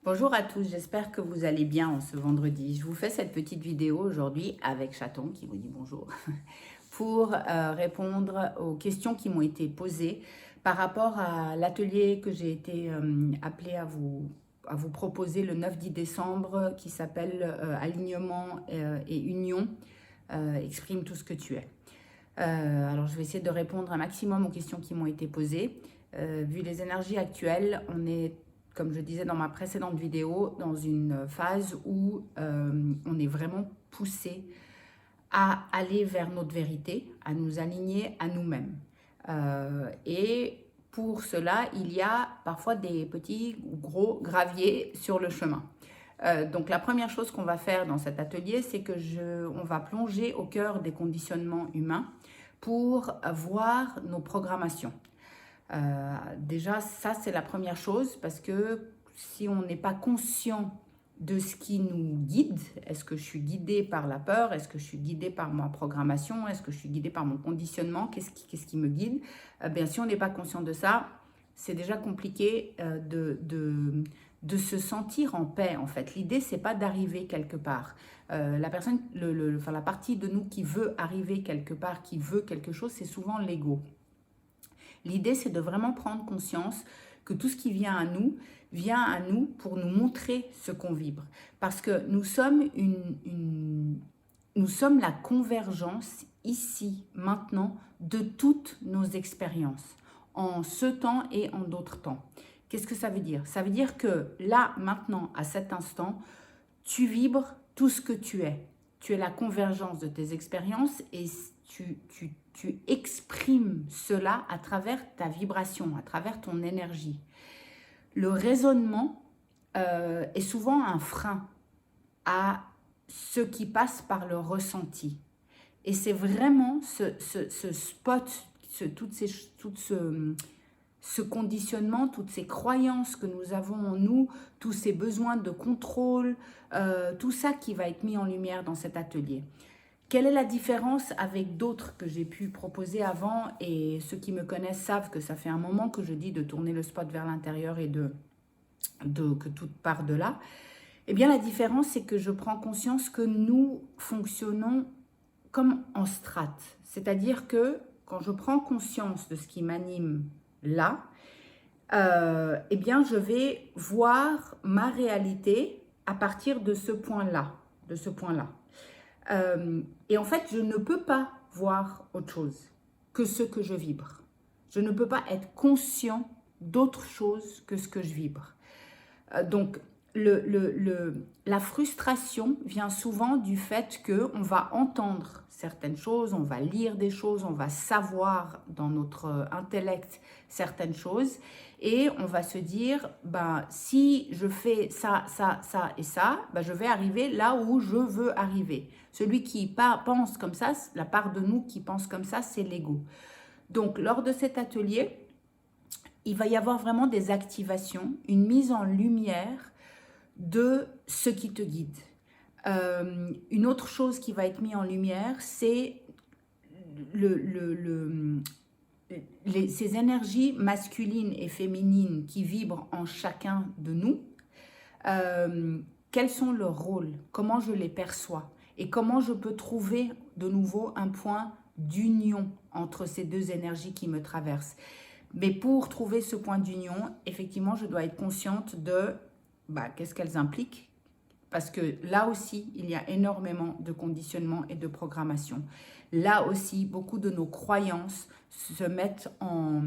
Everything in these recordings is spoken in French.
Bonjour à tous, j'espère que vous allez bien en ce vendredi. Je vous fais cette petite vidéo aujourd'hui avec Chaton qui vous dit bonjour pour répondre aux questions qui m'ont été posées par rapport à l'atelier que j'ai été appelée à vous proposer le 9-10 décembre qui s'appelle Alignement et Union, exprime tout ce que tu es. Alors je vais essayer de répondre un maximum aux questions qui m'ont été posées. Vu les énergies actuelles, on est, comme je disais dans ma précédente vidéo, dans une phase où on est vraiment poussé à aller vers notre vérité, à nous aligner à nous-mêmes. Et pour cela, il y a parfois des petits ou gros graviers sur le chemin. Donc la première chose qu'on va faire dans cet atelier, c'est que on va plonger au cœur des conditionnements humains pour voir nos programmations. Déjà, ça c'est la première chose parce que si on n'est pas conscient de ce qui nous guide, est-ce que je suis guidée par la peur, est-ce que je suis guidée par ma programmation, est-ce que je suis guidée par mon conditionnement, qu'est-ce qui me guide? Bien, si on n'est pas conscient de ça, c'est déjà compliqué de se sentir en paix en fait. L'idée c'est pas d'arriver quelque part. La personne, enfin, la partie de nous qui veut arriver quelque part, qui veut quelque chose, c'est souvent l'ego. L'idée, c'est de vraiment prendre conscience que tout ce qui vient à nous pour nous montrer ce qu'on vibre. Parce que nous sommes, nous sommes la convergence ici, maintenant, de toutes nos expériences, en ce temps et en d'autres temps. Qu'est-ce que ça veut dire? Ça veut dire que là, maintenant, à cet instant, tu vibres tout ce que tu es. Tu es la convergence de tes expériences et tu exprimes cela à travers ta vibration, à travers ton énergie. Le raisonnement est souvent un frein à ce qui passe par le ressenti. Et c'est vraiment ce spot, ce conditionnement, toutes ces croyances que nous avons en nous, tous ces besoins de contrôle, tout ça qui va être mis en lumière dans cet atelier. Quelle est la différence avec d'autres que j'ai pu proposer avant? Et ceux qui me connaissent savent que ça fait un moment que je dis de tourner le spot vers l'intérieur et que tout part de là. Eh bien, la différence, c'est que je prends conscience que nous fonctionnons comme en strates. C'est-à-dire que quand je prends conscience de ce qui m'anime là, eh bien, je vais voir ma réalité à partir de ce point-là, et en fait, je ne peux pas voir autre chose que ce que je vibre. Je ne peux pas être conscient d'autre chose que ce que je vibre. Donc, la frustration vient souvent du fait qu'on va entendre certaines choses, on va lire des choses, on va savoir dans notre intellect certaines choses et on va se dire, ben, si je fais ça, ça, ça et ça, ben, je vais arriver là où je veux arriver. Celui qui pense comme ça, la part de nous qui pense comme ça, c'est l'ego. Donc, lors de cet atelier, il va y avoir vraiment des activations, une mise en lumière de ce qui te guide. Une autre chose qui va être mise en lumière, c'est ces énergies masculines et féminines qui vibrent en chacun de nous. Quels sont leurs rôles? Comment je les perçois? Et comment je peux trouver de nouveau un point d'union entre ces deux énergies qui me traversent? Mais pour trouver ce point d'union, effectivement, je dois être consciente de qu'est-ce qu'elles impliquent. Parce que là aussi, il y a énormément de conditionnement et de programmation. Là aussi, beaucoup de nos croyances se mettent en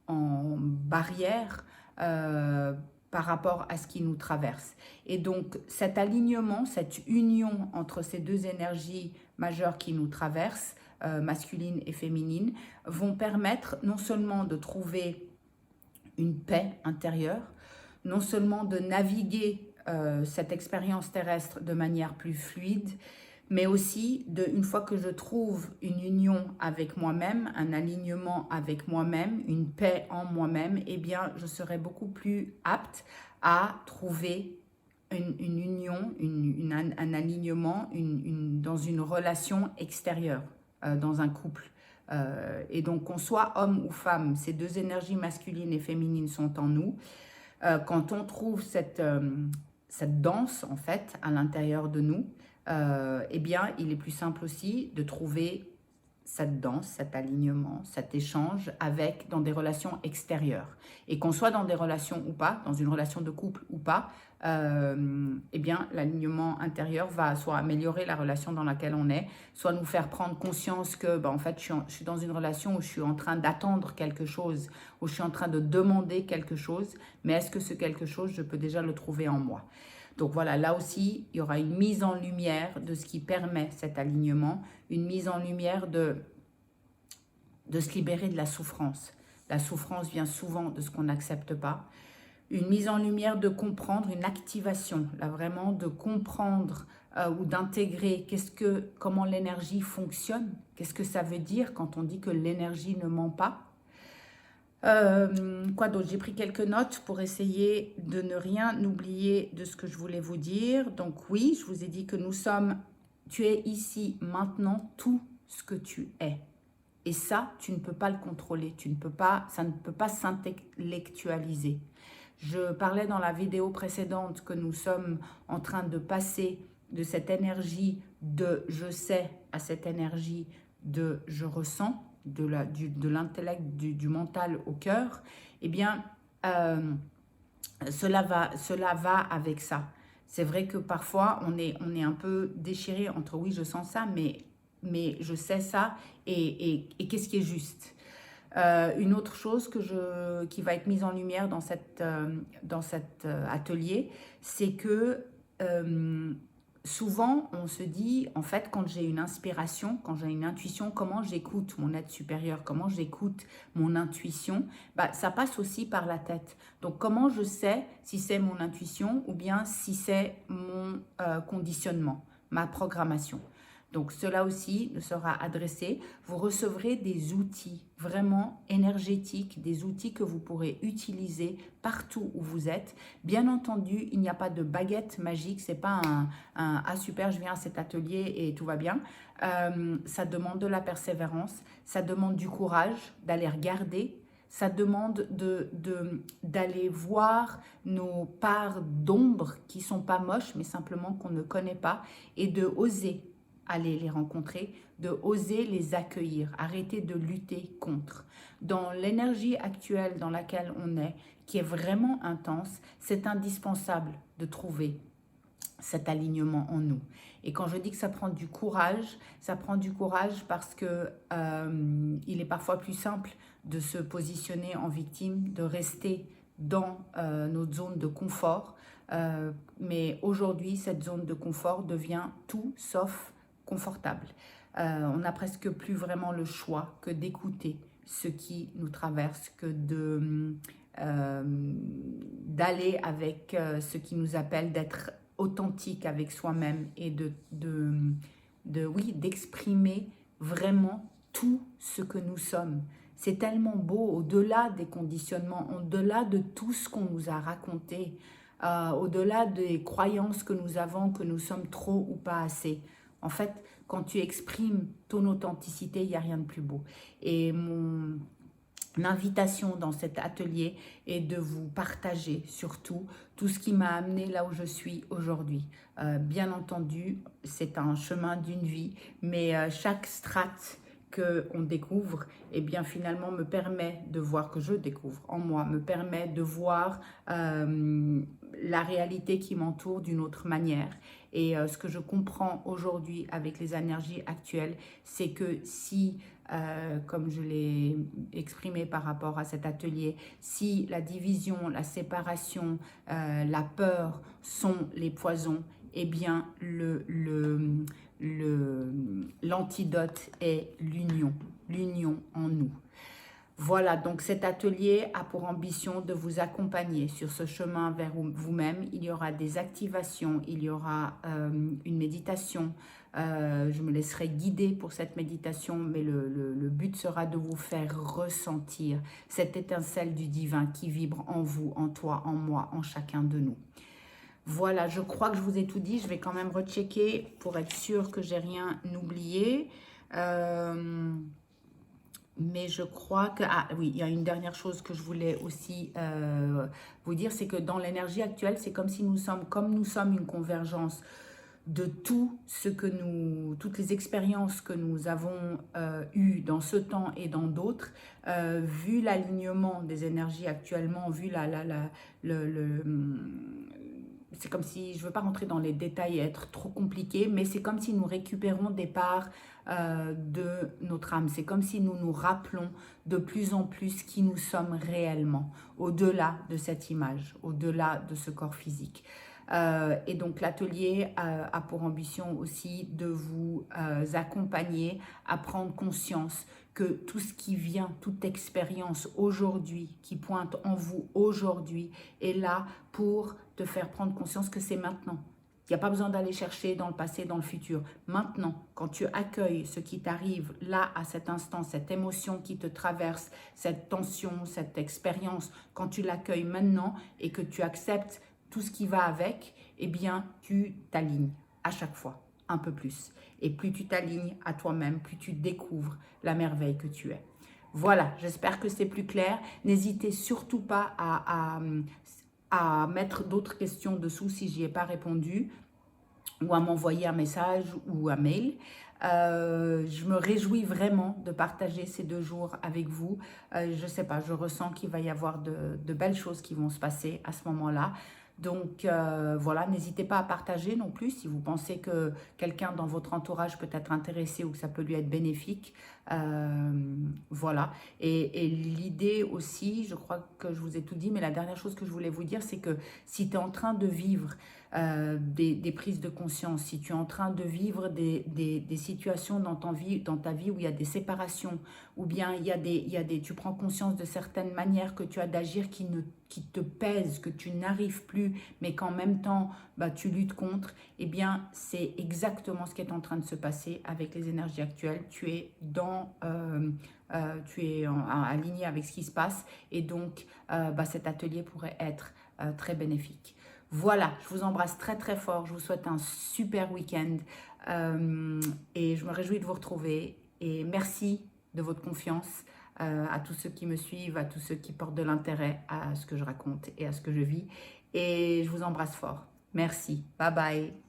barrière par rapport à ce qui nous traverse. Et donc, cet alignement, cette union entre ces deux énergies majeures qui nous traversent, masculine et féminine, vont permettre non seulement de trouver une paix intérieure, non seulement de naviguer cette expérience terrestre de manière plus fluide, mais aussi, une fois que je trouve une union avec moi-même, un alignement avec moi-même, une paix en moi-même, eh bien, je serai beaucoup plus apte à trouver une union, un alignement dans une relation extérieure, dans un couple. Et donc, qu'on soit homme ou femme, ces deux énergies masculines et féminines sont en nous. Quand on trouve cette danse, en fait, à l'intérieur de nous, eh bien, il est plus simple aussi de trouver cette danse, cet alignement, cet échange dans des relations extérieures. Et qu'on soit dans des relations ou pas, dans une relation de couple ou pas, eh bien, l'alignement intérieur va soit améliorer la relation dans laquelle on est, soit nous faire prendre conscience que, en fait, je suis dans une relation où je suis en train d'attendre quelque chose, où je suis en train de demander quelque chose, mais est-ce que ce quelque chose, je peux déjà le trouver en moi? Donc voilà, là aussi, il y aura une mise en lumière de ce qui permet cet alignement, une mise en lumière de se libérer de la souffrance. La souffrance vient souvent de ce qu'on n'accepte pas. Une mise en lumière de comprendre, une activation, là vraiment de comprendre ou d'intégrer comment l'énergie fonctionne, qu'est-ce que ça veut dire quand on dit que l'énergie ne ment pas. Quoi d'autre? J'ai pris quelques notes pour essayer de ne rien oublier de ce que je voulais vous dire. Donc oui, je vous ai dit que tu es ici maintenant tout ce que tu es. Et ça, tu ne peux pas le contrôler, ça ne peut pas s'intellectualiser. Je parlais dans la vidéo précédente que nous sommes en train de passer de cette énergie de je sais à cette énergie de je ressens, de l'intellect, du mental au cœur. Eh bien, cela va avec ça. C'est vrai que parfois, on est un peu déchiré entre oui, je sens ça, mais je sais ça et qu'est-ce qui est juste. Une autre chose qui va être mise en lumière dans cet atelier, c'est que souvent on se dit, en fait, quand j'ai une inspiration, quand j'ai une intuition, comment j'écoute mon être supérieur, comment j'écoute mon intuition, ça passe aussi par la tête. Donc comment je sais si c'est mon intuition ou bien si c'est mon conditionnement, ma programmation. Donc, cela aussi sera adressé. Vous recevrez des outils vraiment énergétiques, des outils que vous pourrez utiliser partout où vous êtes. Bien entendu, il n'y a pas de baguette magique. Ce n'est pas ah super, je viens à cet atelier et tout va bien. Ça demande de la persévérance, ça demande du courage d'aller regarder. Ça demande d'aller voir nos parts d'ombre qui ne sont pas moches, mais simplement qu'on ne connaît pas, et de oser aller les rencontrer, de oser les accueillir, arrêter de lutter contre. Dans l'énergie actuelle dans laquelle on est, qui est vraiment intense, c'est indispensable de trouver cet alignement en nous. Et quand je dis que ça prend du courage parce que il est parfois plus simple de se positionner en victime, de rester dans notre zone de confort. Mais aujourd'hui, cette zone de confort devient tout sauf confortable. On n'a presque plus vraiment le choix que d'écouter ce qui nous traverse, que d'aller avec ce qui nous appelle, d'être authentique avec soi-même et d'exprimer vraiment tout ce que nous sommes. C'est tellement beau, au-delà des conditionnements, au-delà de tout ce qu'on nous a raconté, au-delà des croyances que nous avons, que nous sommes trop ou pas assez. En fait, quand tu exprimes ton authenticité, il n'y a rien de plus beau. Et mon invitation dans cet atelier est de vous partager surtout tout ce qui m'a amené là où je suis aujourd'hui. Bien entendu, c'est un chemin d'une vie, mais chaque strate qu'on découvre, eh bien finalement me permet de voir, que je découvre en moi, me permet de voir la réalité qui m'entoure d'une autre manière. Et ce que je comprends aujourd'hui avec les énergies actuelles, c'est que si, comme je l'ai exprimé par rapport à cet atelier, si la division, la séparation, la peur sont les poisons, eh bien l'antidote est l'union en nous. Voilà, donc cet atelier a pour ambition de vous accompagner sur ce chemin vers vous-même. Il y aura des activations, il y aura une méditation. Je me laisserai guider pour cette méditation, mais le but sera de vous faire ressentir cette étincelle du divin qui vibre en vous, en toi, en moi, en chacun de nous. Voilà, je crois que je vous ai tout dit. Je vais quand même rechecker pour être sûre que j'ai rien oublié. Mais je crois que... Ah oui, il y a une dernière chose que je voulais aussi vous dire, c'est que dans l'énergie actuelle, c'est comme si comme nous sommes une convergence de tout ce que toutes les expériences que nous avons eues dans ce temps et dans d'autres, vu l'alignement des énergies actuellement, vu c'est comme si, je ne veux pas rentrer dans les détails et être trop compliqué, mais c'est comme si nous récupérons des parts de notre âme. C'est comme si nous nous rappelons de plus en plus qui nous sommes réellement, au-delà de cette image, au-delà de ce corps physique. Et donc l'atelier a pour ambition aussi de vous accompagner à prendre conscience que tout ce qui vient, toute expérience aujourd'hui, qui pointe en vous aujourd'hui, est là pour te faire prendre conscience que c'est maintenant. Il n'y a pas besoin d'aller chercher dans le passé, dans le futur. Maintenant, quand tu accueilles ce qui t'arrive là, à cet instant, cette émotion qui te traverse, cette tension, cette expérience, quand tu l'accueilles maintenant et que tu acceptes tout ce qui va avec, eh bien, tu t'alignes à chaque fois, un peu plus. Et plus tu t'alignes à toi-même, plus tu découvres la merveille que tu es. Voilà, j'espère que c'est plus clair. N'hésitez surtout pas à mettre d'autres questions dessous si j'y ai pas répondu, ou à m'envoyer un message ou un mail. Je me réjouis vraiment de partager ces 2 jours avec vous. Je ne sais pas, je ressens qu'il va y avoir de belles choses qui vont se passer à ce moment-là. Donc voilà, n'hésitez pas à partager non plus si vous pensez que quelqu'un dans votre entourage peut être intéressé ou que ça peut lui être bénéfique. Voilà. Et l'idée aussi, je crois que je vous ai tout dit, mais la dernière chose que je voulais vous dire, c'est que si tu es en train de vivre des prises de conscience, si tu es en train de vivre des situations dans ta vie où il y a des séparations, ou bien tu prends conscience de certaines manières que tu as d'agir qui te pèsent, que tu n'arrives plus, mais qu'en même temps, tu luttes contre, eh bien, c'est exactement ce qui est en train de se passer avec les énergies actuelles. Tu es aligné avec ce qui se passe, et donc cet atelier pourrait être très bénéfique. Voilà, je vous embrasse très très fort, je vous souhaite un super week-end et je me réjouis de vous retrouver et merci de votre confiance à tous ceux qui me suivent, à tous ceux qui portent de l'intérêt à ce que je raconte et à ce que je vis et je vous embrasse fort. Merci, bye bye.